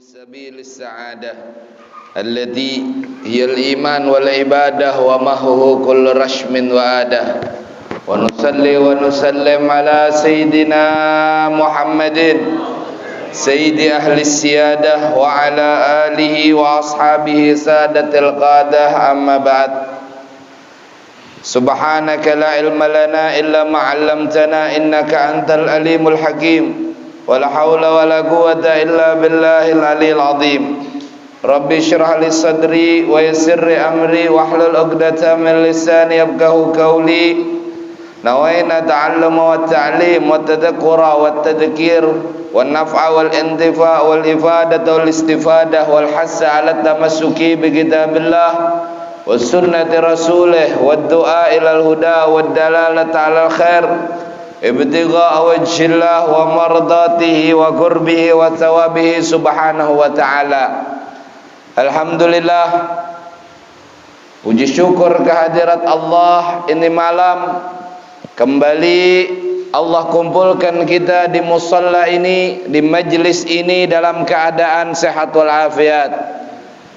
سبيل السعادة التي هي الإيمان والعبادة ومحوه كل رشم وعادة ونصلي ونسلم على سيدنا محمد سيد أهل السيادة وعلى آله وأصحابه سادة القادة أما بعد سبحانك لا علم لنا إلا ما علمتنا إنك أنت العليم الحكيم ولا حول ولا قوة إلا بالله العلي العظيم رب اشرح لي صدري ويسر لي أمري واحلل عقدة من لساني يفقهوا قولي نوينا التعلم والتعليم والتذكر والتذكير والنفع والانتفاع والإفادة والاستفادة والحث على التمسك بكتاب الله والسنة رسوله والدعاء إلى الهدى والدلالة على الخير ابتغاء وجه الله ومرضاته وقربه وثوابه سبحانه وتعالى. Alhamdulillah, puji syukur kehadirat Allah, ini malam kembali Allah kumpulkan kita di musalla ini, di majlis ini dalam keadaan sehat walafiat,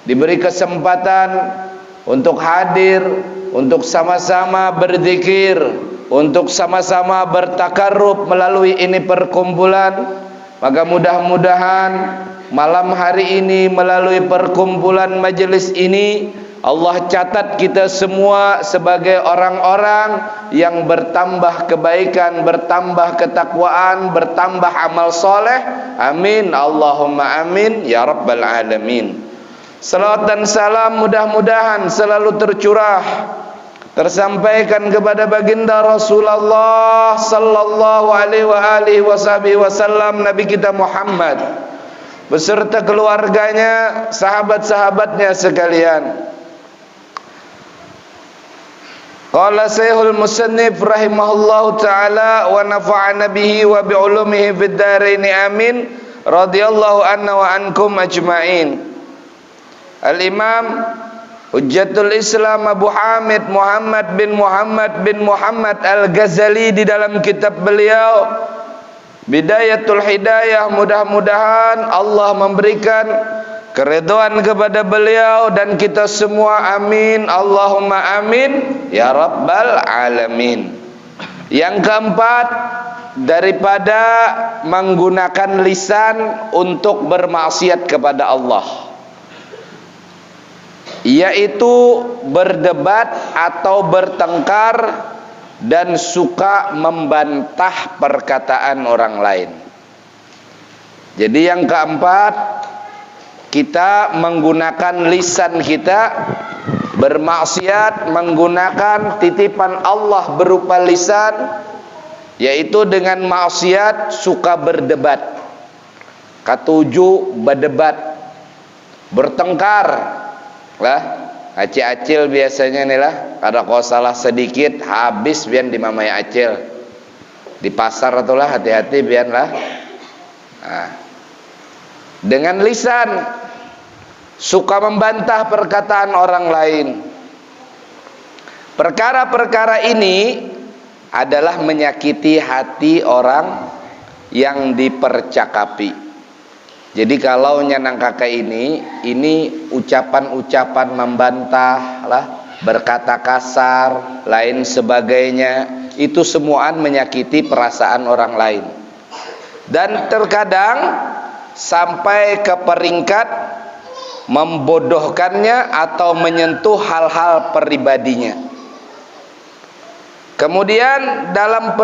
diberi kesempatan untuk hadir, untuk sama-sama berzikir, untuk sama-sama bertakarrub melalui ini perkumpulan. Maka mudah-mudahan malam hari ini melalui perkumpulan majelis ini Allah catat kita semua sebagai orang-orang yang bertambah kebaikan, bertambah ketakwaan, bertambah amal soleh. Amin Allahumma amin ya rabbal alamin. Salawat dan salam mudah-mudahan selalu tercurah, tersampaikan kepada baginda Rasulullah sallallahu alaihi wasallam, Nabi kita Muhammad beserta keluarganya, sahabat-sahabatnya sekalian. Qala Syekhul Musannif rahimahullahu taala wa nafa'ana bihi wa bi ulumihi fid dharain amin radhiyallahu anna wa ankum ajmain. Al-Imam Hujjatul Islam Abu Hamid Muhammad bin Muhammad Al-Ghazali di dalam kitab beliau Bidayatul Hidayah, mudah-mudahan Allah memberikan keridhaan kepada beliau dan kita semua, amin Allahumma amin ya rabbal alamin. Yang keempat, daripada menggunakan lisan untuk bermaksiat kepada Allah, yaitu berdebat atau bertengkar dan suka membantah perkataan orang lain. Jadi yang keempat, kita menggunakan lisan kita bermaksiat menggunakan titipan Allah berupa lisan, yaitu dengan maksiat suka berdebat. Katujuh, berdebat, bertengkar lah. Acil biasanya nih lah, kada kau salah sedikit habis biar dimamai acil di pasar atau lah, hati-hati biar lah. Nah, dengan lisan suka membantah perkataan orang lain. Perkara-perkara ini adalah menyakiti hati orang yang dipercakapi. Jadi kalau nyanang kakak ini ucapan-ucapan membantah lah, berkata kasar, lain sebagainya, itu semuaan menyakiti perasaan orang lain. Dan terkadang sampai ke peringkat membodohkannya atau menyentuh hal-hal pribadinya. Kemudian dalam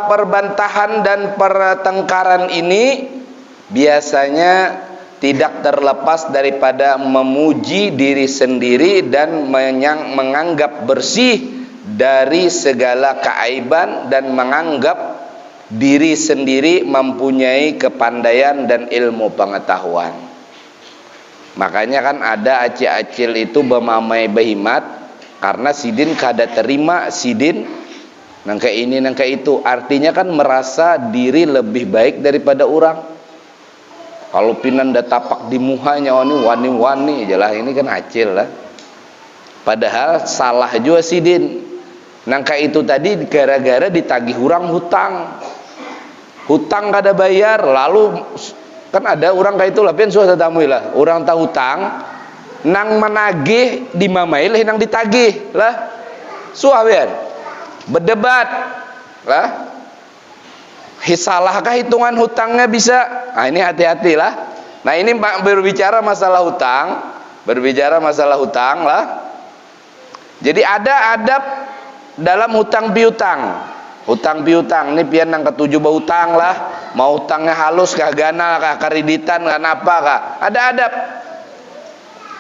perbantahan dan pertengkaran ini biasanya tidak terlepas daripada memuji diri sendiri dan menganggap bersih dari segala keaiban dan menganggap diri sendiri mempunyai kepandaian dan ilmu pengetahuan. Makanya kan ada acil itu bermamai behimat karena sidin kada terima sidin nangka ini nangka itu, artinya kan merasa diri lebih baik daripada orang. Kalau pinanda tapak di muhanya wani-wani jelah, ini kan acil lah. Padahal salah juga sidin. Nangka itu tadi gara-gara ditagih orang hutang. Hutang kada bayar, lalu Kan ada orang kayak itulah pian suah tatamuilah. Orang tahu hutang nang menagih di mamail nang ditagih lah. Suah pian. Berdebat lah. Salahkah hitungan hutangnya bisa? Nah, ini hati-hatilah. Nah, ini berbicara masalah hutang lah. Jadi ada adab dalam hutang piutang. Hutang piutang ini pian nang ketujuh bahutang lah. Mau hutangnya halus kah, ganal kah, kreditan kah, apa kah? Ada adab.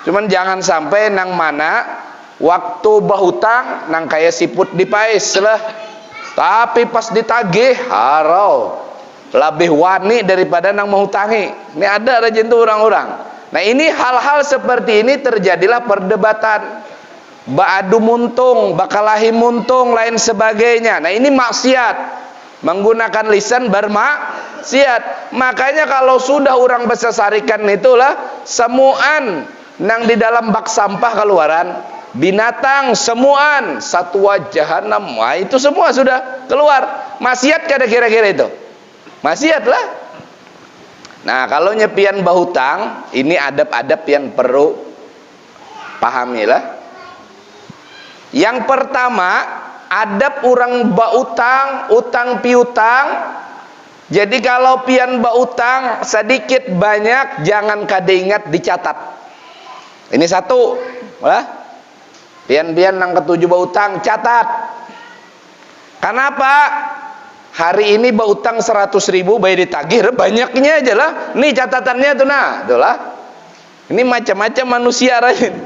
Cuman jangan sampai nang mana waktu bahutang nang kayak siput dipais lah. Tapi pas ditagih harau lebih wani daripada nang menghutangi. Ini ada rajin tuh orang-orang. Nah, ini hal-hal seperti ini terjadilah perdebatan. Ba'adu muntung, bakalahi muntung, lain sebagainya. Nah, ini maksiat. Menggunakan lisan bermaksiat. Makanya kalau sudah orang besasarikan itulah semuan nang di dalam bak sampah keluaran. Binatang semuan satwa jahanam. Wah, itu semua sudah keluar. Maksiat kada kira-kira itu? Maksiat lah. Nah, kalau nyepian bahutang, ini adab-adab yang perlu pahamilah. Yang pertama, adab orang bautang, utang piutang. Jadi kalau pian bautang sedikit banyak jangan kada ingat dicatat. Ini satu, lah. Pian-pian nang ketujuh bautang catat. Kenapa? Hari ini bautang 100.000 bayi ditagih, banyaknya aja lah. Nih catatannya tuh nah, itulah. Ini macam-macam manusia rajin.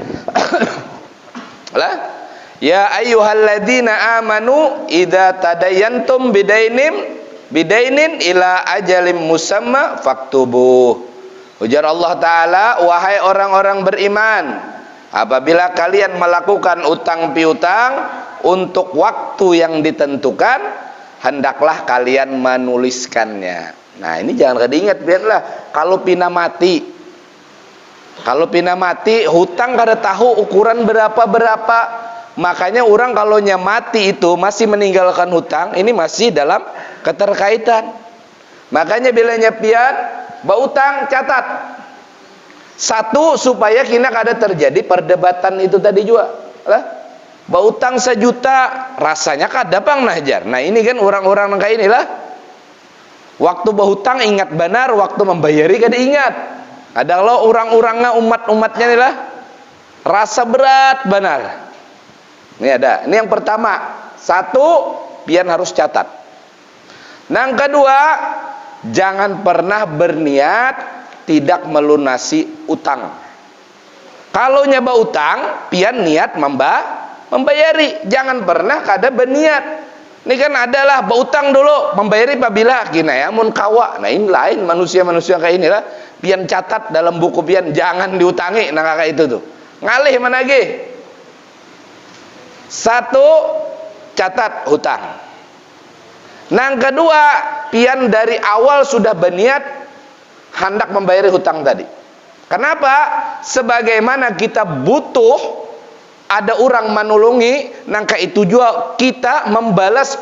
Lah. Ya ayyuhalladzina amanu idza tadayantum bidainin ila ajalim musamma faktubuh. Ujar Allah Ta'ala, wahai orang-orang beriman, apabila kalian melakukan utang piutang untuk waktu yang ditentukan, hendaklah kalian menuliskannya. Nah, ini jangan kada ingat, biarlah kalau pina mati. Kalau pina mati, hutang kada tahu ukuran berapa-berapa. Makanya orang kalau mati itu masih meninggalkan hutang, ini masih dalam keterkaitan. Makanya bila nyepian bautang catat. Satu, supaya kina kada terjadi perdebatan itu tadi juga lah. Bautang 1 juta rasanya kada pang nahjar. Nah, ini kan orang-orang kayak inilah. Waktu bahutang ingat benar, waktu membayari kada ingat. Ada lo orang-orangnya umat-umatnya inilah rasa berat benar. Ini ada. Ini yang pertama. Satu, pian harus catat. Yang kedua, jangan pernah berniat tidak melunasi utang. Kalau nyaba utang, pian niat membayari. Jangan pernah kada berniat. Ini kan adalah berutang dulu, membayari apabila kina ya mun kawa. Nah, ini lain manusia-manusia kayak inilah. Pian catat dalam buku pian, jangan diutangi nah kayak itu tuh. Ngalih manage. Satu, catat hutang. Yang kedua, pian dari awal sudah berniat hendak membayar hutang tadi. Kenapa? Sebagaimana kita butuh ada orang menolongi, nangka itu juga kita membalas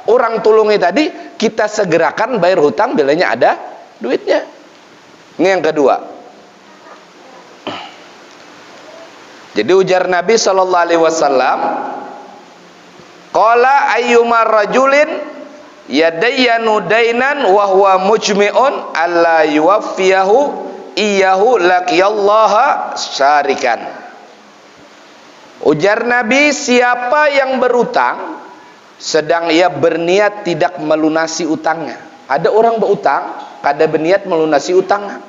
orang tulungi tadi, kita segerakan bayar hutang bilanya ada duitnya. Ini yang kedua. Jadi ujar Nabi sallallahu alaihi wasallam, qala ayyuma rajulin yadayyanu dainan wa huwa mujmi'un alla yuwaffiyahu iyyahu laqiyallaha syarikan. Ujar Nabi, siapa yang berutang sedang ia berniat tidak melunasi utangnya. Ada orang berutang kada berniat melunasi utangnya,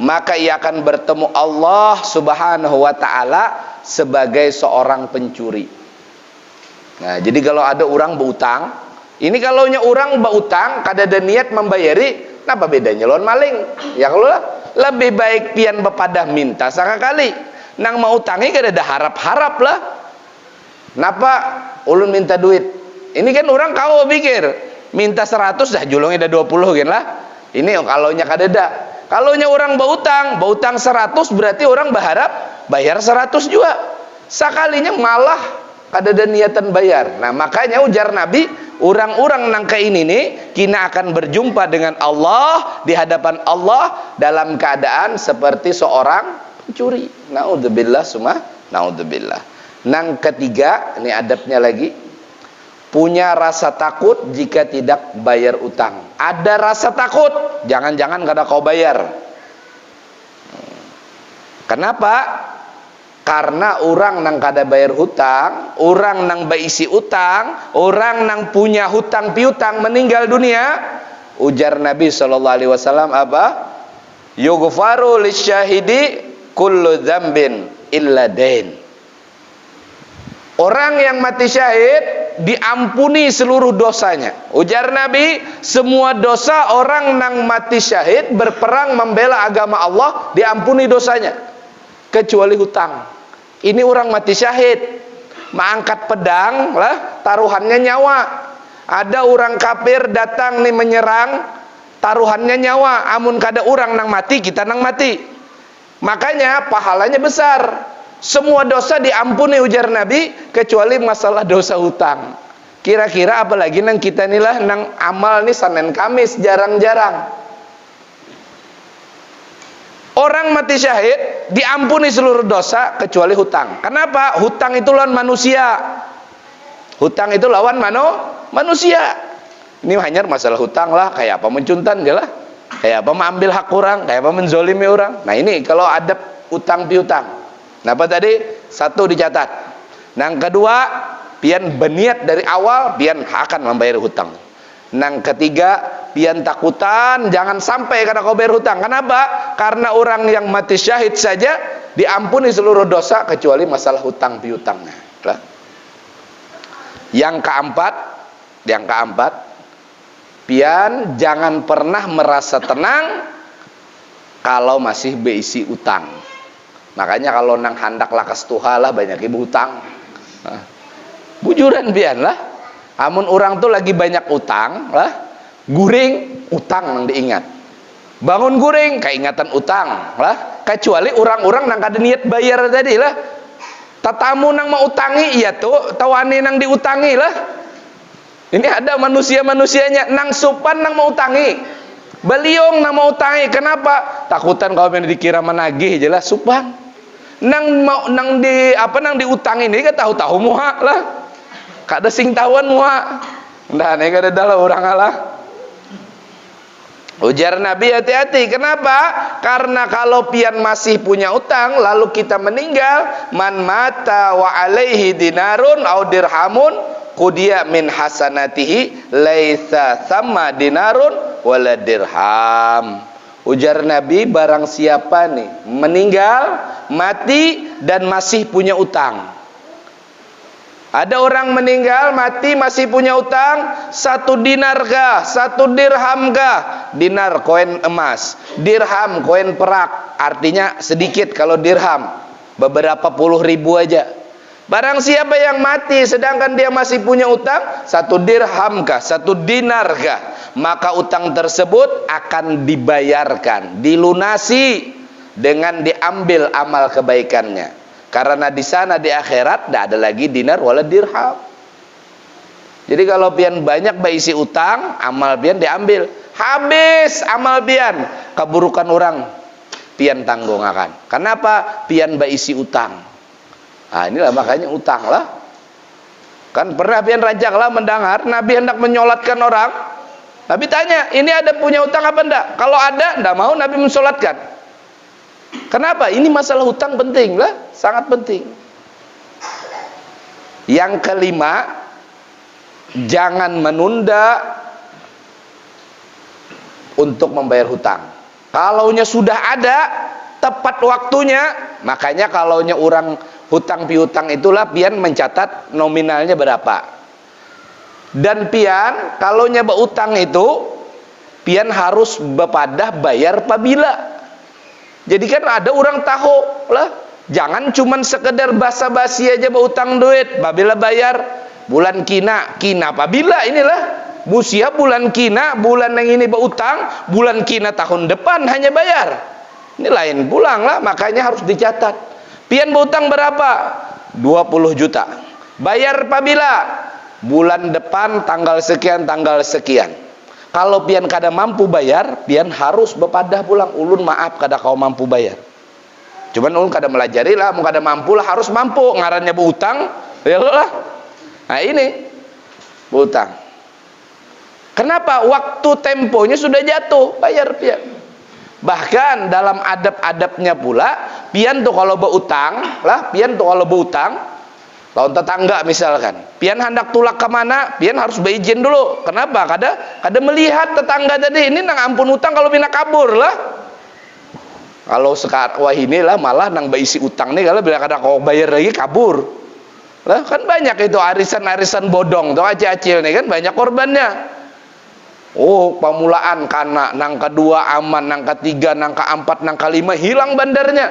maka ia akan bertemu Allah Subhanahu wa ta'ala sebagai seorang pencuri. Nah, jadi kalau ada orang berutang, ini kalau orang berutang kada ada niat membayari, apa bedanya lawan maling? Ya kalau lebih baik pian bepadah minta sekali. Nang mau utangi kada ada harap-harap lah. Napa ulun minta duit? Ini kan orang kau pikir minta 100 dah julungnya dah 20 kan lah. Ini kalau nya kada ada. Kalau orang bautang 100 berarti orang berharap bayar 100 juga. Sekalinya malah kada ada niatan bayar. Nah makanya ujar Nabi, orang-orang nang kayak ini nih kina akan berjumpa dengan Allah di hadapan Allah dalam keadaan seperti seorang pencuri. Naudzubillah summa naudzubillah. Nang ketiga, ini adabnya lagi, punya rasa takut jika tidak bayar utang. Ada rasa takut, jangan-jangan kada kau bayar. Kenapa? Karena orang nang kada bayar hutang, orang nang baisi utang, orang nang punya hutang piutang meninggal dunia, ujar Nabi SAW apa? Yughfaru lisyahidi kullu dzambin illa dain. Orang yang mati syahid diampuni seluruh dosanya. Ujar Nabi, semua dosa orang nang mati syahid berperang membela agama Allah diampuni dosanya, kecuali hutang. Ini orang mati syahid, mengangkat pedang lah, taruhannya nyawa. Ada orang kafir datang nih menyerang, taruhannya nyawa. Amun kada orang nang mati, kita nang mati. Makanya pahalanya besar. Semua dosa diampuni ujar Nabi, kecuali masalah dosa hutang. Kira-kira apalagi nang kita inilah nang amal nih Senin Kamis jarang-jarang. Orang mati syahid diampuni seluruh dosa kecuali hutang. Kenapa? Hutang itu lawan manusia. Hutang itu lawan manusia. Ini hanya masalah hutang lah, kayak apa mencuntan je lah, kayak apa mengambil hak orang, kayak apa menzolimi orang. Nah ini kalau ada utang piutang. Nah apa tadi? Satu dicatat. Nang kedua, pian berniat dari awal, pian akan membayar hutang. Nang ketiga, pian takutan jangan sampai karena kau bayar hutang. Kenapa? Karena orang yang mati syahid saja diampuni seluruh dosa kecuali masalah hutang piutangnya. Yang keempat, pian jangan pernah merasa tenang kalau masih berisi utang. Makanya kalau nang handak lakas tuhalah banyak ibu utang. Bujuran pian lah. Amun orang tuh lagi banyak utang lah, guring utang nang diingat, bangun guring keingatan utang lah. Kecuali orang-orang nang kada niat bayar tadi lah, tatamu nang mau utangi iya tuh tawani nang diutangi lah. Ini ada manusia-manusianya nang supan nang mau utangi, beliung nang mau utangi. Kenapa? Takutan kalau dikira menagih jelas supan. Nang diutang ini kan tahu-tahu muha lah. Kada sing tawan muha. Ndah nih kada dalah orang alah. Ujar Nabi hati-hati. Kenapa? Karena kalau pian masih punya utang lalu kita meninggal, man mata wa alaihi dinarun au dirhamun qudiya min hasanatihi laisa sama dinarun wala dirham. Ujar Nabi, barang siapa nih meninggal, mati dan masih punya utang. Ada orang meninggal, mati, masih punya utang, 1 dinar kah, 1 dirham kah? Dinar koin emas, dirham koin perak. Artinya sedikit kalau dirham, beberapa puluh ribu aja. Barang siapa yang mati sedangkan dia masih punya utang, 1 dirham kah, 1 dinar kah, maka utang tersebut akan dibayarkan, dilunasi dengan diambil amal kebaikannya. Karena di sana di akhirat tidak ada lagi dinar wala dirham. Jadi kalau pian banyak baisi utang, amal pian diambil. Habis amal pian, keburukan orang pian tanggung akan. Kenapa? Pian baisi utang. Nah inilah makanya utang lah. Kan pernah pian rancang lah mendengar Nabi hendak menyolatkan orang. Nabi tanya, ini ada punya utang apa enggak? Kalau ada, enggak mau Nabi mensolatkan. Kenapa? Ini masalah hutang penting lah, sangat penting. Yang kelima, jangan menunda untuk membayar hutang. Kalaunya sudah ada tepat waktunya, makanya kalaunya orang hutang piutang itulah pian mencatat nominalnya berapa. Dan pian kalaunya berutang itu pian harus bepadah bayar pabila. Jadi kan ada orang tahu lah, jangan cuman sekedar basa-basi aja berutang duit, babila bayar bulan kina pabila inilah musia bulan kina, bulan yang ini berutang, bulan kina tahun depan hanya bayar. Ini lain pulang lah, makanya harus dicatat. Pian berutang berapa? 20 juta. Bayar apabila bulan depan tanggal sekian tanggal sekian. Kalau pian kada mampu bayar, pian harus bepadah pulang. Ulun maaf kada kau mampu bayar. Cuman ulun kada melajari lah, mau kada mampu lah, harus mampu. Ngarannya berutang, ya lah. Nah ini berutang. Kenapa? Waktu temponya sudah jatuh, bayar pian. Bahkan dalam adab-adabnya pula, pian tuh kalau berutang, lah pian tuh kalau berutang, lawan tetangga misalkan, pian hendak tulak kemana, pian harus berizin dulu. Kenapa? Kada melihat tetangga tadi, ini nang ampun utang kalau bina kabur lah. Kalau sekarang wah inilah malah nang beisi utang nih, kalau bila kada kau bayar lagi kabur. Lah kan banyak itu arisan-arisan bodong tuh acil-acil nih kan banyak korbannya. Oh, pamulaan kana, nang kedua aman, nang ketiga, nang keempat, nang kelima hilang bandarnya.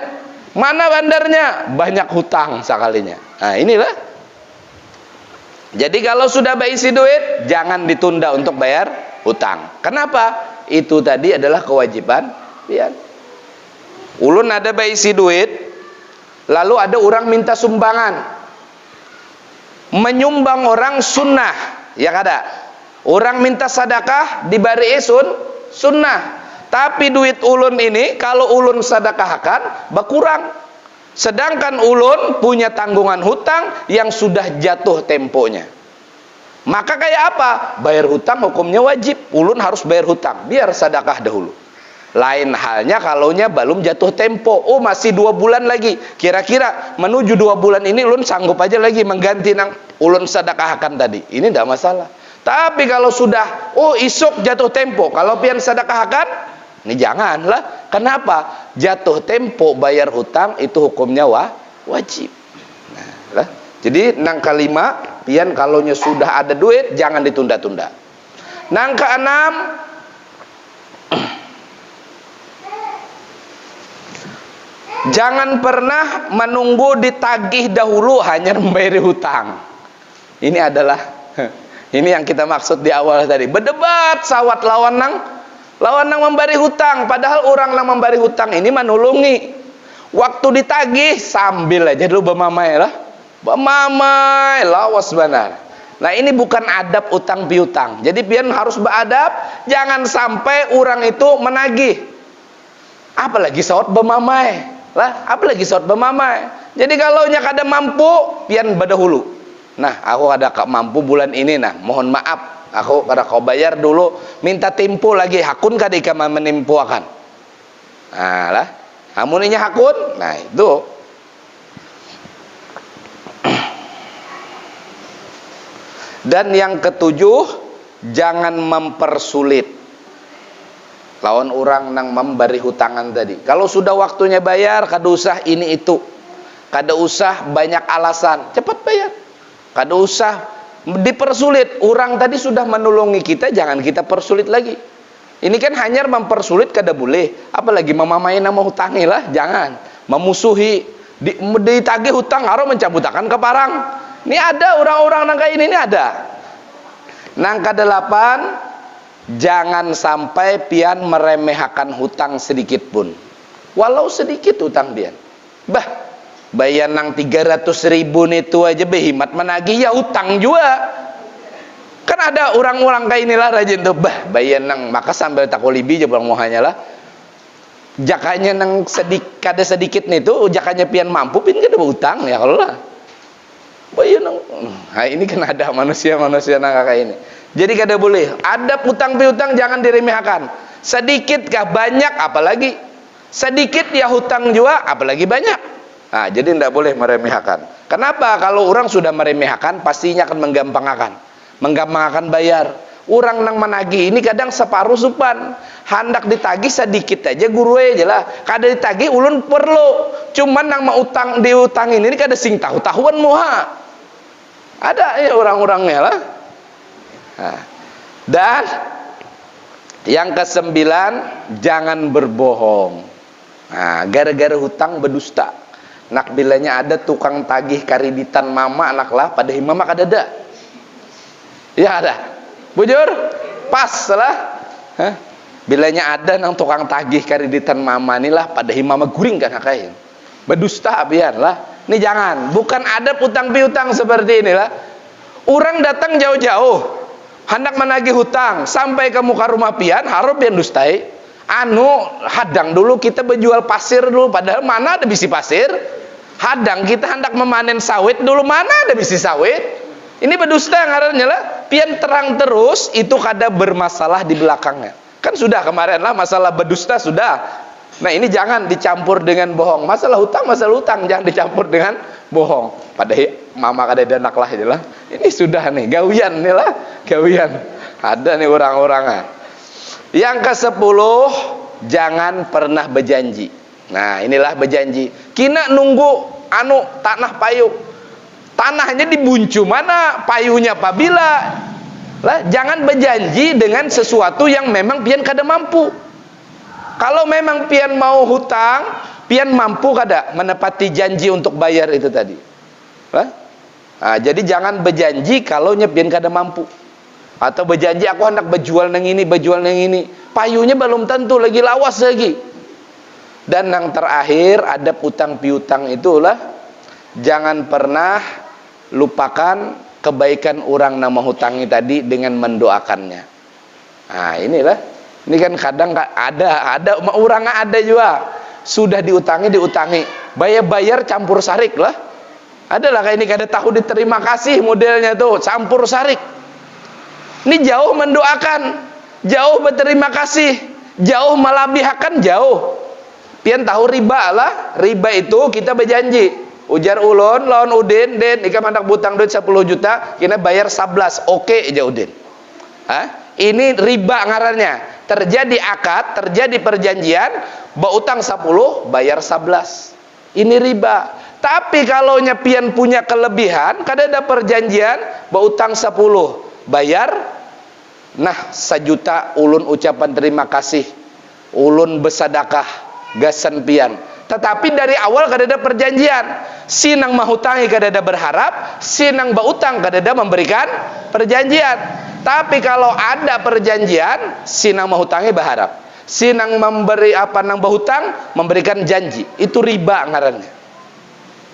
Mana bandarnya? Banyak hutang sekalinya. Nah inilah. Jadi kalau sudah berisi duit, jangan ditunda untuk bayar hutang. Kenapa? Itu tadi adalah kewajiban pian. Ulun ada berisi duit, lalu ada orang minta sumbangan. Menyumbang orang sunnah, ya kada? Orang minta sedekah dibari sunnah. Tapi duit ulun ini kalau ulun sedekahkan berkurang. Sedangkan ulun punya tanggungan hutang yang sudah jatuh temponya. Maka kayak apa? Bayar hutang hukumnya wajib. Ulun harus bayar hutang, biar sedekah dahulu. Lain halnya kalaunya belum jatuh tempo. Oh masih 2 bulan lagi. Kira-kira menuju 2 bulan ini ulun sanggup aja lagi mengganti nang ulun sedekahkan tadi. Ini tidak masalah. Tapi kalau sudah, oh isuk jatuh tempo, kalau pian sedekahkan, ini janganlah. Kenapa? Jatuh tempo bayar hutang itu hukumnya wajib. Nah, lah. Jadi nang kelima, pian kalaunya sudah ada duit jangan ditunda-tunda. Nang keenam, jangan pernah menunggu ditagih dahulu hanya membayar hutang. Ini adalah ini yang kita maksud di awal tadi. Berdebat sawat lawan nang memberi hutang, padahal orang nang memberi hutang ini menulungi. Waktu ditagih sambil aja dulu bemamai lah. Bemamai lawas benar. Nah, ini bukan adab utang piutang. Jadi pian harus beradab, jangan sampai orang itu menagih. Apalagi sawat bemamai. Lah, apalagi sawat bemamai. Jadi kalau nya kada mampu, pian badahulu. Nah, aku ada mampu bulan ini, nah mohon maaf, aku kada kau bayar dulu, minta tempo lagi, hakun kada ika menimpu akan. Nah lah, amuninya hakun, nah itu. Dan yang ketujuh, jangan mempersulit lawan orang nang memberi hutangan tadi. Kalau sudah waktunya bayar, kada usah ini itu, kada usah banyak alasan, cepat bayar. Kada usah dipersulit. Orang tadi sudah menolongi kita, jangan kita persulit lagi. Ini kan hanya mempersulit kada boleh. Apalagi memamai nama hutangi lah, jangan. Memusuhi, ditagih hutang harus mencabutakan keparang. Ini ada orang-orang nang kayak ini ada. Nang ke-8, jangan sampai pian meremehkan hutang sedikit pun. Walau sedikit hutang pian. Bah, bayar nang 300.000 itu aja behimat menagih ya hutang juga. Kan ada orang-orang kayak inilah rajin tuh, bah bayar nang maka sambil takolibi aja pulang mohanya lah. Jakanya nang kada sedikit nih tuh, jakanya pian mampu pian kada berhutang ya kalau lah. Bayar nang. Nah, ini kan ada manusia-manusia nang kayak ini. Jadi kada boleh. Adab hutang piutang jangan diremehkan. Sedikit kah banyak apalagi. Sedikit ya hutang juga apalagi banyak. Nah, jadi tidak boleh meremehkan. Kenapa? Kalau orang sudah meremehkan, pastinya akan menggampangkan bayar. Orang nang menagih ini kadang separuh supan, hendak ditagih sedikit aja guru aja lah. Kada ditagih ulun perlu. Cuman nang mau utang diutang ini kada sing tahu-tahuan moha. Ada ya orang-orangnya lah. Nah, dan yang ke-9, jangan berbohong. Nah, gara-gara hutang berdusta. Nak bilanya ada tukang tagih kreditan mama anak lah, pada mama kada ada. Ya ada. Bujur? Pas lah. Bilanya ada nang tukang tagih kreditan mama inilah pada mama guring kan kain. Berdusta abian lah. Ini jangan, bukan adab utang piutang seperti inilah. Orang datang jauh-jauh, hendak menagih hutang, sampai ke muka rumah pian, harus pian dustai. Hadang dulu kita berjual pasir dulu, padahal mana ada bisi pasir. Hadang kita hendak memanen sawit dulu, mana ada bisi sawit. Ini berdusta ngarannya lah. Pian terang terus, itu kada bermasalah di belakangnya. Kan sudah kemarin lah masalah berdusta sudah. Nah ini jangan dicampur dengan bohong. Masalah hutang jangan dicampur dengan bohong. Padahal mama kada danak lah inilah. Ini sudah nih gawian nih lah, gawian. Ada nih orang-orang. Yang ke-10, jangan pernah berjanji. Nah inilah berjanji. Kina nunggu tanah payu. Tanahnya dibuncu mana, payunya apabila. Lah jangan berjanji dengan sesuatu yang memang pian kada mampu. Kalau memang pian mau hutang, pian mampu kada menepati janji untuk bayar itu tadi. Nah, jadi jangan berjanji kalau pian kada mampu. Atau berjanji aku hendak berjual nang ini, payunya belum tentu lagi lawas lagi. Dan yang terakhir, adab utang piutang itulah jangan pernah lupakan kebaikan orang nama hutangi tadi dengan mendoakannya. Nah, inilah. Ini kan kadang ada orang ada juga sudah diutangi, bayar campur sarik lah. Adalah kayak ini kada tahu diterima kasih modelnya tuh, campur sarik. Ini jauh mendoakan, jauh berterima kasih, jauh melabihkan, jauh. Pian tahu riba lah, riba itu kita berjanji. Ujar ulun lawan Udin, Den, ika mandak butang duit 10 juta, kena bayar 11. Oke aja Udin. Ini riba ngarannya. Terjadi akad, terjadi perjanjian, berutang 10, bayar 11. Ini riba. Tapi kalau pian punya kelebihan, kada ada perjanjian, berutang 10, bayar 1 juta, ulun ucapan terima kasih. Ulun bersedekah, gasan pian. Tetapi dari awal kada ada perjanjian. Sinang mahutangi kada ada berharap, sinang berutang kada ada memberikan perjanjian. Tapi kalau ada perjanjian, sinang mahutangi berharap. Sinang memberi nang berhutang memberikan janji. Itu riba ngarannya.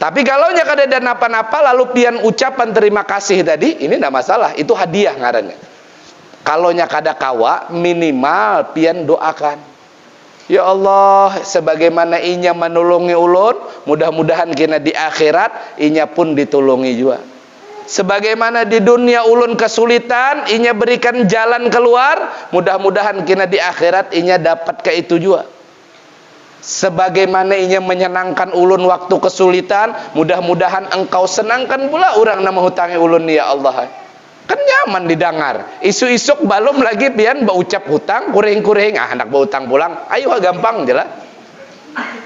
Tapi kalau kada ada napa-napa lalu pian ucapan terima kasih tadi, ini tidak masalah. Itu hadiah ngarannya. Kalau kada kawa, minimal pian doakan. Ya Allah, sebagaimana inya menolongi ulun, mudah-mudahan kena di akhirat inya pun ditolongi juga. Sebagaimana di dunia ulun kesulitan, inya berikan jalan keluar, mudah-mudahan kena di akhirat inya dapat ke itu juga. Sebagaimana inya menyenangkan ulun waktu kesulitan, mudah-mudahan engkau senangkan pula orang nama hutangi ulun ya Allah. Kan nyaman didengar. Isu-isuk balum lagi pian baucap hutang, kuring-kuring, hendak berhutang pulang. Ayo gampang je lah.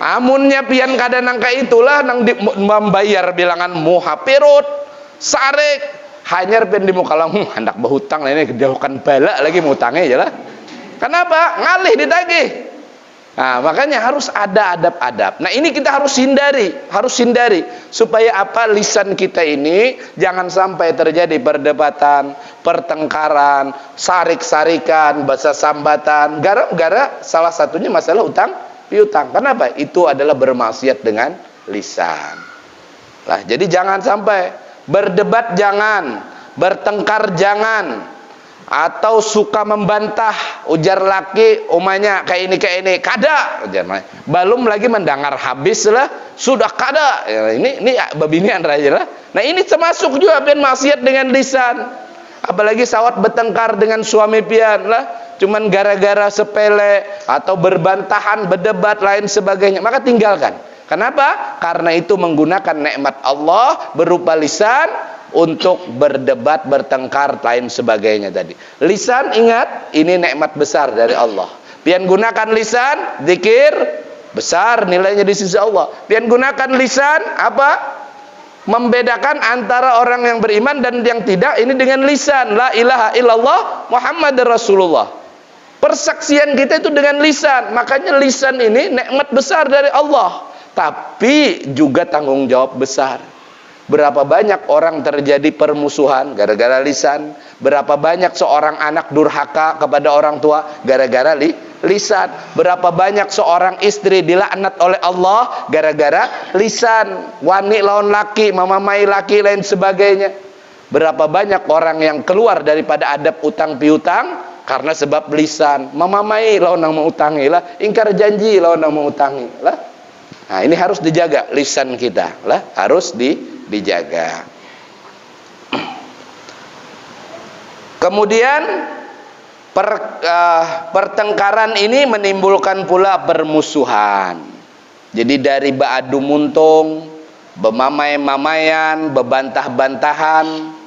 Amunnya pian kada nangka itulah nang membayar bilangan muhapirut, sarik, hanyar pian di muka lang, hendak berhutang ini kejauhkan bala lagi mutangnya je lah. Kenapa? Ngalih ditagih. Nah, makanya harus ada adab-adab. Nah, ini kita harus hindari supaya apa? Lisan kita ini jangan sampai terjadi perdebatan, pertengkaran, sarik-sarikan, bahasa sambatan, gara-gara salah satunya masalah utang piutang. Kenapa? Itu adalah bermaksiat dengan lisan. Lah, jadi jangan sampai berdebat, jangan bertengkar, jangan. Atau suka membantah, ujar laki umanya kayak ini kada, ujar belum lagi mendengar habis lah sudah kada. Ini babinian raja lah. Nah ini termasuk juga pian maksiat dengan lisan. Apalagi sawat bertengkar dengan suami pian lah, cuman gara-gara sepele atau berbantahan, berdebat lain sebagainya, maka tinggalkan. Kenapa? Karena itu menggunakan nikmat Allah berupa lisan untuk berdebat, bertengkar, lain sebagainya tadi. Lisan, ingat, ini nikmat besar dari Allah. Pian gunakan lisan, zikir, besar nilainya di sisi Allah. Pian gunakan lisan, apa? Membedakan antara orang yang beriman dan yang tidak, ini dengan lisan. La ilaha illallah Muhammad Rasulullah. Persaksian kita itu dengan lisan. Makanya lisan ini nikmat besar dari Allah. Tapi juga tanggung jawab besar. Berapa banyak orang terjadi permusuhan gara-gara lisan. Berapa banyak seorang anak durhaka kepada orang tua gara-gara lisan. Berapa banyak seorang istri dilaknat oleh Allah gara-gara lisan. Wani lawan laki, mamamai laki, lain sebagainya. Berapa banyak orang yang keluar daripada adab utang piutang karena sebab lisan. Mamamai lawan nang mengutangi lah, ingkar janji lawan nang mengutangi lah. Nah, ini harus dijaga lisan kita lah, harus dijaga. Kemudian pertengkaran ini menimbulkan pula permusuhan. Jadi dari beadu muntung, bemamai-mamayan, bebantah-bantahan.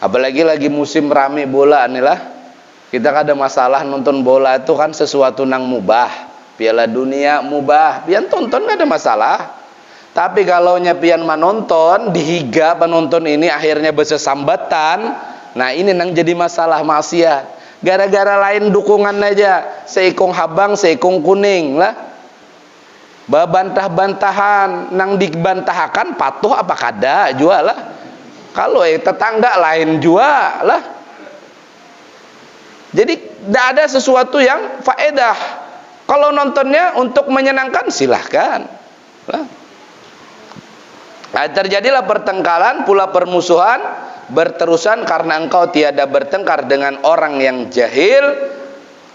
Apalagi lagi musim rame bola nih lah. Kita kan ada masalah nonton bola itu kan sesuatu nang mubah. Piala dunia mubah, pian tonton gak ada masalah. Tapi kalau pian menonton, dihiga penonton ini akhirnya bersesambatan. Nah ini nang jadi masalah maksiat. Gara-gara lain dukungan aja, seikung habang, seikung kuning lah. Babantah-bantahan, nang dibantahkan patuh apa kada jua lah. Kalau tetangga lain jua lah. Jadi tidak ada sesuatu yang faedah. Kalau nontonnya untuk menyenangkan silahkan. Nah, terjadilah pertengkaran pula permusuhan berterusan karena engkau tiada bertengkar dengan orang yang jahil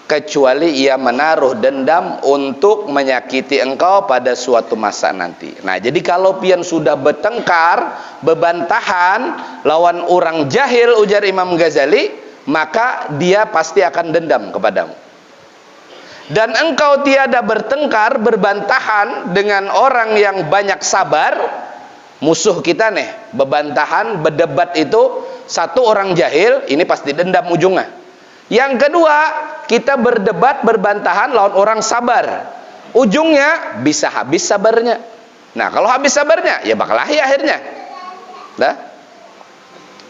kecuali ia menaruh dendam untuk menyakiti engkau pada suatu masa nanti. Nah, jadi kalau pian sudah bertengkar, bebantahan lawan orang jahil, ujar Imam Ghazali, maka dia pasti akan dendam kepadamu. Dan engkau tiada bertengkar, berbantahan dengan orang yang banyak sabar. Musuh kita nih, bebantahan, berdebat itu satu orang jahil, ini pasti dendam ujungnya. Yang kedua, kita berdebat, berbantahan lawan orang sabar. Ujungnya bisa habis sabarnya. Nah, kalau habis sabarnya, ya bakalahi akhirnya. Nah.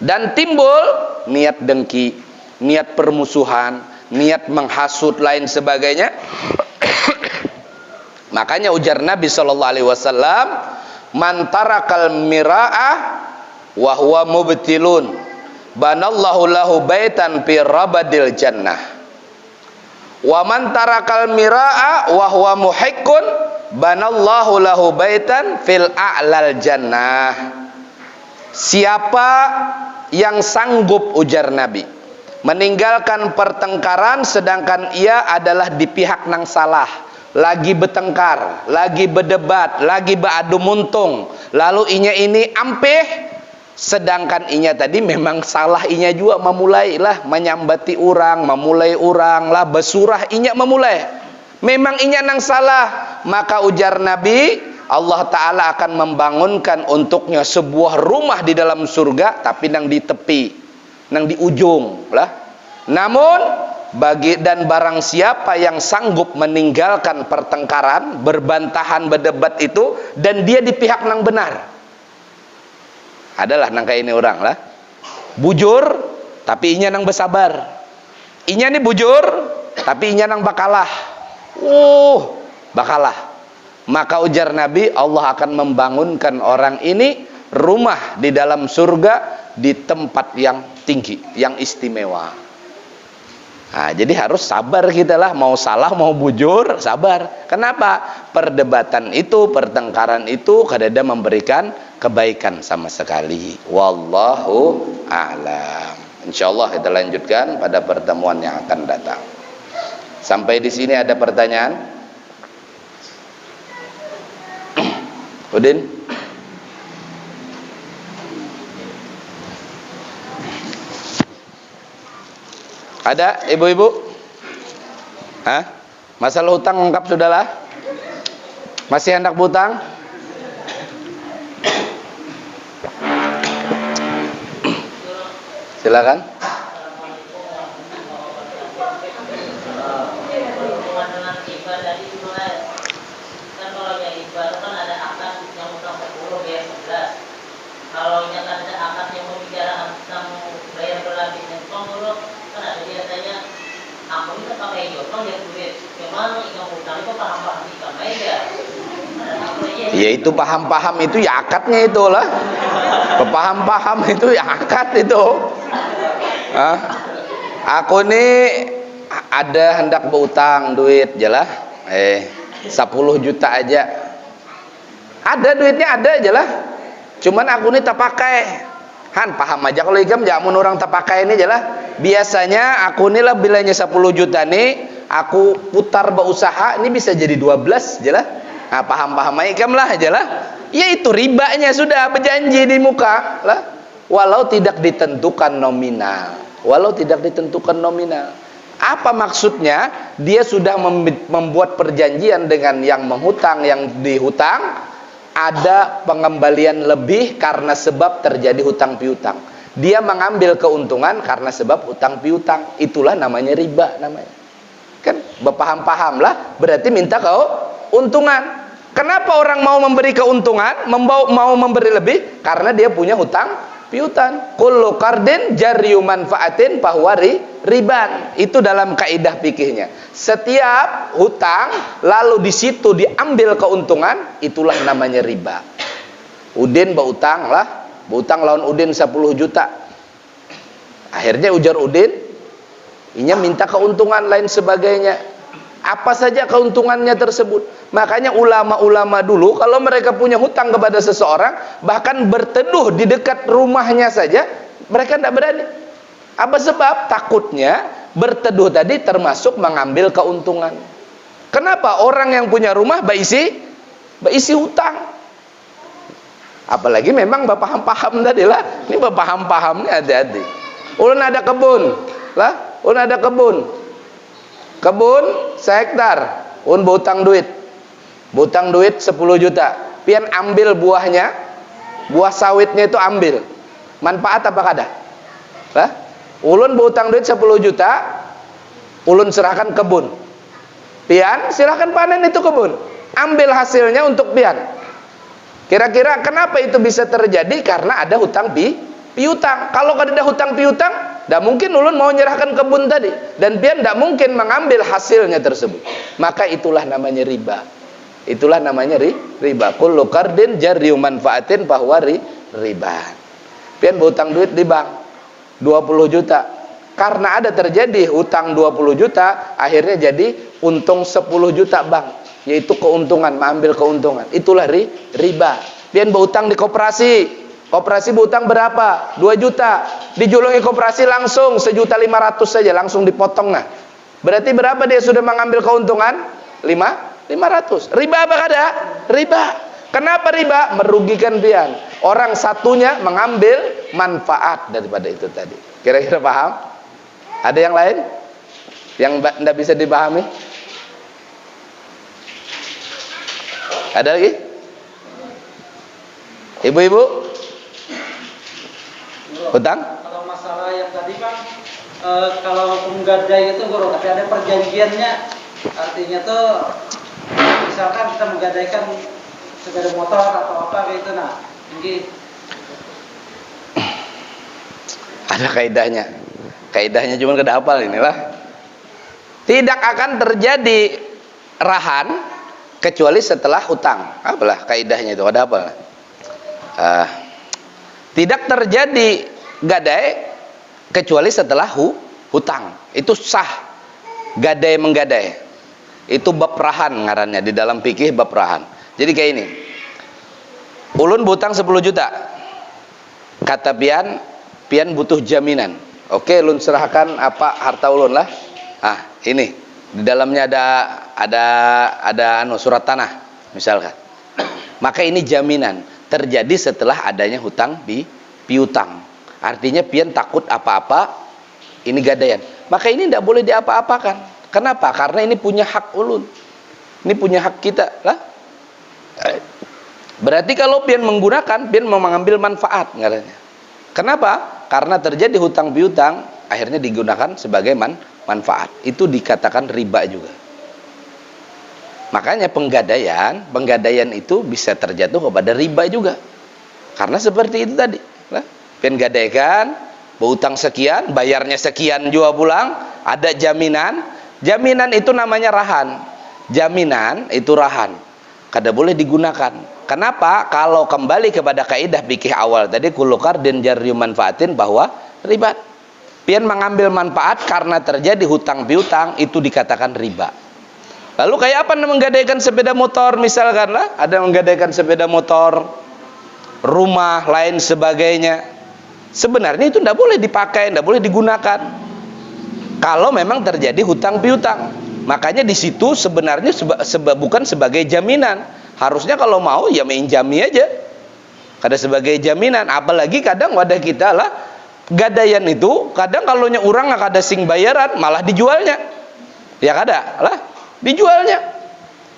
Dan timbul niat dengki, niat permusuhan, niat menghasut lain sebagainya. Makanya ujar Nabi sallallahu alaihi wasallam, "Man tarakal mira'ah wa huwa mubtilun, banallahu lahu baitan fi rabadil jannah. Wa man tarakal mira'ah wa huwa muhiqqun, banallahu lahu baitan fil a'lal jannah." Siapa yang sanggup, ujar Nabi, meninggalkan pertengkaran sedangkan ia adalah di pihak nang salah, lagi bertengkar, lagi berdebat, lagi beradu muntung, lalu inya ini ampeh, sedangkan inya tadi memang salah, inya juga memulai lah menyambati orang, memulai orang lah besurah, inya memulai, memang inya nang salah, maka ujar Nabi, Allah Ta'ala akan membangunkan untuknya sebuah rumah di dalam surga, tapi nang di tepi, nang di ujung lah. Namun bagi dan barang siapa yang sanggup meninggalkan pertengkaran, berbantahan, berdebat itu, dan dia di pihak nang benar, adalah nang kayak ini orang lah, bujur tapi inya nang bersabar, inya nih bujur tapi inya nang bakalah, bakalah. Maka ujar Nabi, Allah akan membangunkan orang ini rumah di dalam surga di tempat yang tinggi, yang istimewa. Nah, jadi harus sabar kita lah, mau salah mau bujur, sabar. Kenapa? Perdebatan itu, pertengkaran itu kadang-kadang memberikan kebaikan sama sekali. Wallahu a'lam. Insyaallah kita lanjutkan pada pertemuan yang akan datang. Sampai di sini ada pertanyaan? Udin? Ada ibu-ibu? Hah? Masalah hutang lengkap sudahlah? Masih hendak berhutang? Silakan. Kalau nyata ada akad yang membicarakan tentang bayar berlapis dan pengurus, kan ada biasanya aku ini pakai jotong ya duit, memang ikan hutang itu paham-paham ikan aja. Ya itu paham-paham itu ya akadnya itulah. Paham-paham itu ya akad itu. Hah? Aku nih ada hendak berutang duit jelah 10 juta aja. Ada duitnya ada aja lah. Cuman aku nih tak pakai. Han paham aja kalau ikam jamun orang tak pakai ini jelah. Biasanya aku nih lah bilangnya 10 juta nih aku putar berusaha ini bisa jadi 12 jelah. Nah, paham-paham ikam lah aja lah. Ya itu ribanya sudah berjanji di muka lah. Walau tidak ditentukan nominal. Walau tidak ditentukan nominal. Apa maksudnya? Dia sudah membuat perjanjian dengan yang menghutang, yang dihutang. Ada pengembalian lebih karena sebab terjadi hutang piutang. Dia mengambil keuntungan karena sebab hutang piutang. Itulah namanya riba namanya. Kan berpaham-paham lah. Berarti minta keuntungan. Kenapa orang mau memberi keuntungan, mau memberi lebih? Karena dia punya hutang piutang. Kullu qardin jaryu manfaatin pahwari riban. Itu dalam kaidah fikihnya. Setiap hutang lalu di situ diambil keuntungan, itulah namanya riba. Udin berutang lah, berutang lawan Udin 10 juta. Akhirnya ujar Udin, inya minta keuntungan lain sebagainya. Apa saja keuntungannya tersebut. Makanya ulama-ulama dulu kalau mereka punya hutang kepada seseorang, bahkan berteduh di dekat rumahnya saja mereka tidak berani. Apa sebab? Takutnya berteduh tadi termasuk mengambil keuntungan. Kenapa? Orang yang punya rumah berisi hutang. Apalagi memang paham-paham tadi lah. Ini paham-paham nih hati-hati. Ulun ada kebun lah, ulun ada kebun sehektar, ulun berutang duit 10 juta, pian ambil buahnya, buah sawitnya itu ambil, manfaat apa kada? Lah, ulun berutang duit 10 juta, ulun serahkan kebun, pian silahkan panen itu kebun, ambil hasilnya untuk pian. Kira-kira kenapa itu bisa terjadi? Karena ada hutang piutang. Kalau kada ada hutang piutang, tidak mungkin ulun mau menyerahkan kebun tadi, dan pian tidak mungkin mengambil hasilnya tersebut. Maka itulah namanya riba. Itulah namanya riba. Kullu qardin jaryu manfaatin bahwa riba. Pian berhutang duit di bank 20 juta. Karena ada terjadi hutang 20 juta, akhirnya jadi untung 10 juta bank, yaitu keuntungan, mengambil keuntungan. Itulah riba. Pian berhutang di koperasi. Koperasi berhutang berapa? 2 juta. Dijulungi koperasi langsung 1.500.000 saja, langsung dipotong. Nah, berarti berapa dia sudah mengambil keuntungan? 500. Riba apa kada? Riba. Kenapa riba? Merugikan pian. Orang satunya mengambil manfaat daripada itu tadi. Kira-kira paham? Ada yang lain yang tidak bisa dipahami? Ada lagi? Ibu-ibu? Hutang? Kalau masalah yang tadi Bang, kalau menggadai itu guru, tapi ada perjanjiannya. Artinya tuh misalkan kita menggadaikan sepeda motor atau apa gitu, nah ini ada kaidahnya cuma kada hafal inilah. Tidak akan terjadi rahan kecuali setelah hutang. Apalah kaidahnya itu, ada apa? Tidak terjadi gadai kecuali setelah hutang. Itu sah gadai menggadai. Itu bab rahan ngarannya di dalam fikih, bab rahan. Jadi kayak ini. Ulun berhutang 10 juta. Kata pian butuh jaminan. Oke, ulun serahkan apa harta ulun lah. Ini di dalamnya ada surat tanah misalkan. Maka ini jaminan terjadi setelah adanya hutang piutang. Artinya pian takut apa-apa ini gadaian. Maka ini tidak boleh diapa-apakan. Kenapa? Karena ini punya hak ulun. Ini punya hak kita lah. Berarti kalau pian menggunakan, pian mau mengambil manfaat ngarannya. Kenapa? Karena terjadi hutang piutang, akhirnya digunakan sebagai manfaat. Itu dikatakan riba juga. Makanya penggadaian itu bisa terjatuh kepada riba juga. Karena seperti itu tadi. Pian gadaikan, berhutang sekian, bayarnya sekian juga pulang, ada jaminan. Jaminan itu namanya rahan. Jaminan itu rahan. kada boleh digunakan. Kenapa? Kalau kembali kepada kaidah fikih awal tadi, kullu qardin jarri manfaatin, bahwa riba. Pian mengambil manfaat karena terjadi hutang piutang, itu dikatakan riba. Lalu kayak apa menggadaikan sepeda motor misalkan lah, ada menggadaikan sepeda motor, rumah, lain sebagainya. Sebenarnya itu tidak boleh dipakai, tidak boleh digunakan. Kalau memang terjadi hutang piutang, makanya di situ sebenarnya bukan sebagai jaminan. Harusnya kalau mau ya minjami aja, kada sebagai jaminan. Apalagi kadang wadah kita lah, gadaian itu kadang kalau nya orang nggak ada sing bayaran, malah dijualnya, ya kada lah, dijualnya.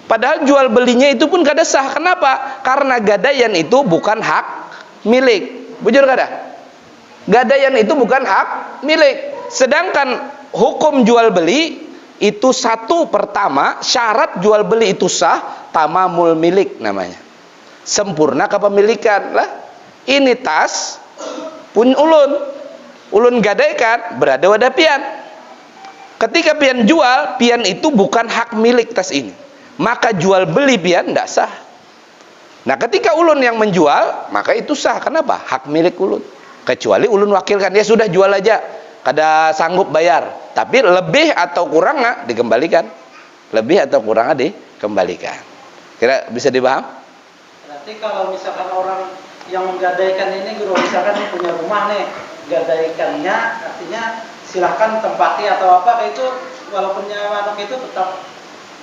Padahal jual belinya itu pun kada sah. Kenapa? Karena gadaian itu bukan hak milik. Bujur kada? Gadaian itu bukan hak milik. Sedangkan hukum jual beli itu satu, pertama syarat jual beli itu sah, tamamul milik namanya, sempurna kepemilikan lah. Ini tas pun ulun gadaikan, berada wadah pian. Ketika pian jual, pian itu bukan hak milik tas ini, maka jual beli pian tidak sah. Nah ketika ulun yang menjual, maka itu sah. Kenapa? Hak milik ulun. Kecuali ulun wakilkan, ya sudah jual aja, kada sanggup bayar, tapi lebih atau kurangnya dikembalikan, lebih atau kurangnya dikembalikan. Kira bisa dipaham? Berarti kalau misalkan orang yang menggadaikan ini, guru, misalkan punya rumah nih, gadaikannya artinya silahkan tempati atau apa, itu walaupun nyawa itu tetap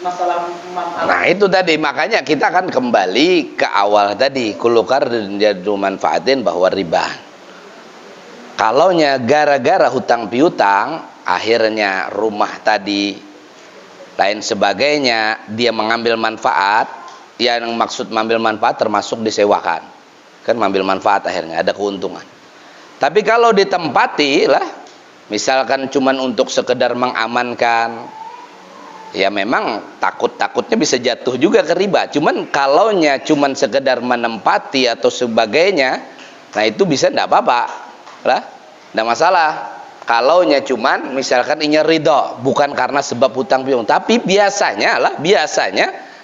masalah manfaat. Nah itu tadi, makanya kita akan kembali ke awal tadi, kullu qardin jarri manfaatin, bahwa riba. Kalaunya gara-gara hutang piutang, akhirnya rumah tadi, lain sebagainya, dia mengambil manfaat, yang maksud mengambil manfaat termasuk disewakan, kan mengambil manfaat akhirnya ada keuntungan. Tapi kalau ditempati lah, misalkan cuman untuk sekedar mengamankan, ya memang takutnya bisa jatuh juga ke riba. Cuman kalaunya cuman sekedar menempati atau sebagainya, nah itu bisa ndak apa-apa lah, tidak masalah. Kalaunya cuman misalkan inya ridho, bukan karena sebab hutang piutang, tapi biasanya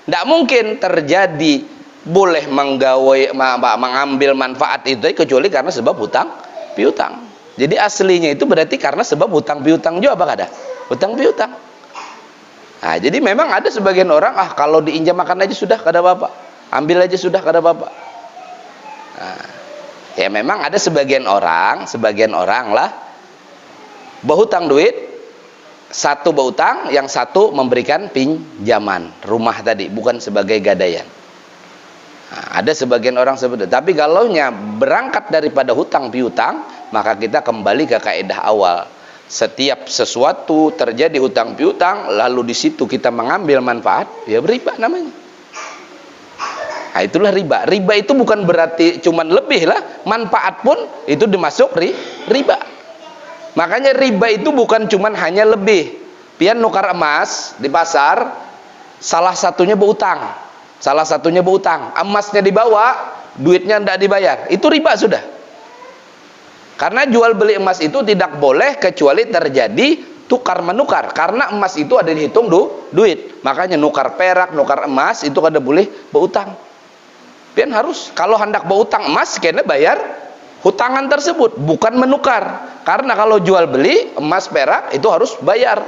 tidak mungkin terjadi boleh mengambil manfaat itu kecuali karena sebab hutang piutang. Jadi aslinya itu berarti karena sebab hutang piutang juga, apa kada? Hutang piutang. Nah, jadi memang ada sebagian orang, kalau diinjam makan aja sudah kada apa-apa, ambil aja sudah kada apa-apa. Nah, ya memang ada sebagian orang lah berhutang duit, satu berhutang, yang satu memberikan pinjaman rumah tadi, bukan sebagai gadaian. Nah, ada sebagian orang seperti itu. Tapi kalaunya berangkat daripada hutang piutang, maka kita kembali ke kaidah awal. Setiap sesuatu terjadi hutang piutang, lalu di situ kita mengambil manfaat, ya riba namanya. Nah, itulah riba. Riba itu bukan berarti cuman lebih lah, manfaat pun itu dimasuk riba. Makanya riba itu bukan cuman hanya lebih. Pian nukar emas di pasar, salah satunya berutang, emasnya dibawa, duitnya tidak dibayar, itu riba sudah. Karena jual beli emas itu tidak boleh kecuali terjadi tukar menukar, karena emas itu ada dihitung duit. Makanya nukar perak, nukar emas itu kada boleh berutang. Pian harus, kalau hendak berutang emas, kena bayar hutangan tersebut, bukan menukar. Karena kalau jual beli emas perak itu harus bayar.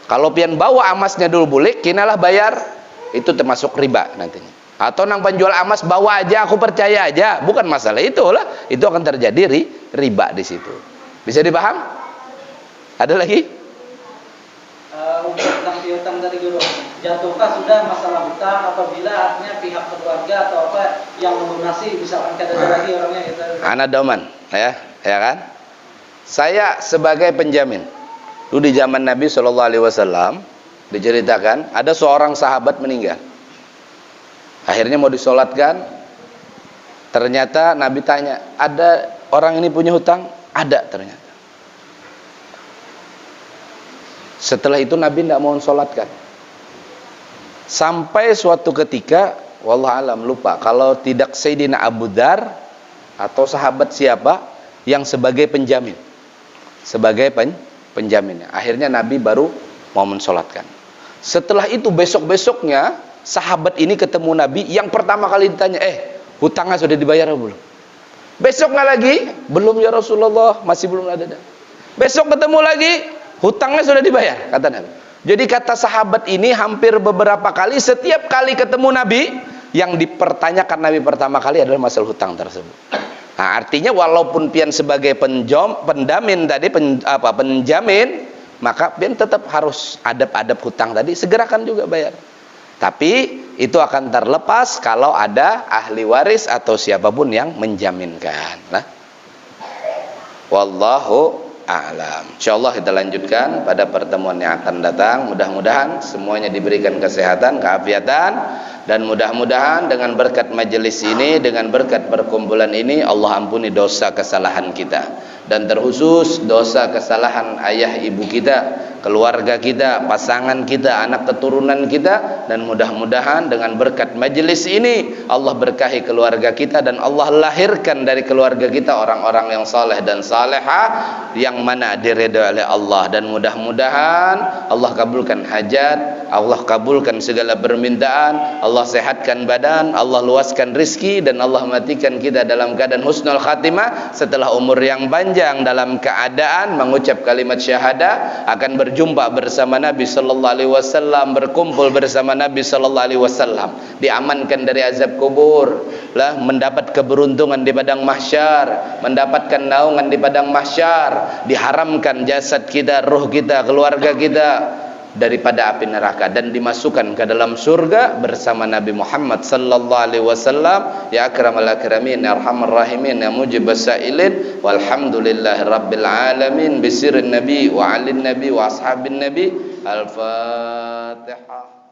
Kalau pian bawa emasnya dulu boleh, kinalah bayar, itu termasuk riba nantinya. Atau nang penjual emas bawa aja, aku percaya aja, bukan masalah itulah, itu akan terjadi riba di situ. Bisa dipaham? Ada lagi? Untuk hutang piutang tadi guru, jatuhkah sudah masalah hutang apabila artinya pihak keluarga atau apa yang melunasi, misalkan kada ada lagi orangnya gitu. Ana doman, ya kan? Saya sebagai penjamin. Dulu di zaman Nabi SAW diceritakan ada seorang sahabat meninggal. Akhirnya mau disolatkan, ternyata Nabi tanya, ada orang ini punya hutang? Ada ternyata. Setelah itu Nabi tidak mau mensolatkan. Sampai suatu ketika, wallahualam lupa, kalau tidak Sayyidina Abu Dzar atau sahabat siapa yang sebagai penjamin, sebagai penjaminnya. Akhirnya Nabi baru mau mensolatkan. Setelah itu besok-besoknya sahabat ini ketemu Nabi, yang pertama kali ditanya, hutangnya sudah dibayar atau belum? Besoknya lagi, belum ya Rasulullah, masih belum ada. Besok ketemu lagi, hutangnya sudah dibayar, kata Nabi. Jadi kata sahabat ini hampir beberapa kali, setiap kali ketemu Nabi, yang dipertanyakan Nabi pertama kali adalah masalah hutang tersebut. Nah, artinya walaupun pian sebagai penjamin tadi, penjamin, maka pian tetap harus adab-adab hutang tadi, segerakan juga bayar. Tapi itu akan terlepas kalau ada ahli waris atau siapapun yang menjaminkan. Nah, wallahu a'lam. Insyaallah kita lanjutkan pada pertemuan yang akan datang. Mudah-mudahan semuanya diberikan kesehatan, keafiatan, dan mudah-mudahan dengan berkat majelis ini, dengan berkat perkumpulan ini, Allah ampuni dosa kesalahan kita, dan terkhusus dosa kesalahan ayah ibu kita, keluarga kita, pasangan kita, anak keturunan kita. Dan mudah-mudahan dengan berkat majelis ini Allah berkahi keluarga kita, dan Allah lahirkan dari keluarga kita orang-orang yang saleh dan salehah yang mana diridhai oleh Allah. Dan mudah-mudahan Allah kabulkan hajat, Allah kabulkan segala permintaan, Allah sehatkan badan, Allah luaskan rizki, dan Allah matikan kita dalam keadaan husnul khatimah setelah umur yang panjang, dalam keadaan mengucap kalimat syahadah, akan berjumpa bersama Nabi sallallahu alaihi wasallam, berkumpul bersama Nabi sallallahu alaihi wasallam, diamankan dari azab kubur, mendapat keberuntungan di padang mahsyar, mendapatkan naungan di padang mahsyar, diharamkan jasad kita, ruh kita, keluarga kita daripada api neraka, dan dimasukkan ke dalam surga bersama Nabi Muhammad sallallahu alaihi wasallam. Ya akramal akramin, ya arhamar rahimin, ya mujibas sailin, walhamdulillahi rabbil alamin, bisirin nabi wa alin nabi wa ashabin nabi. Al-Fatihah.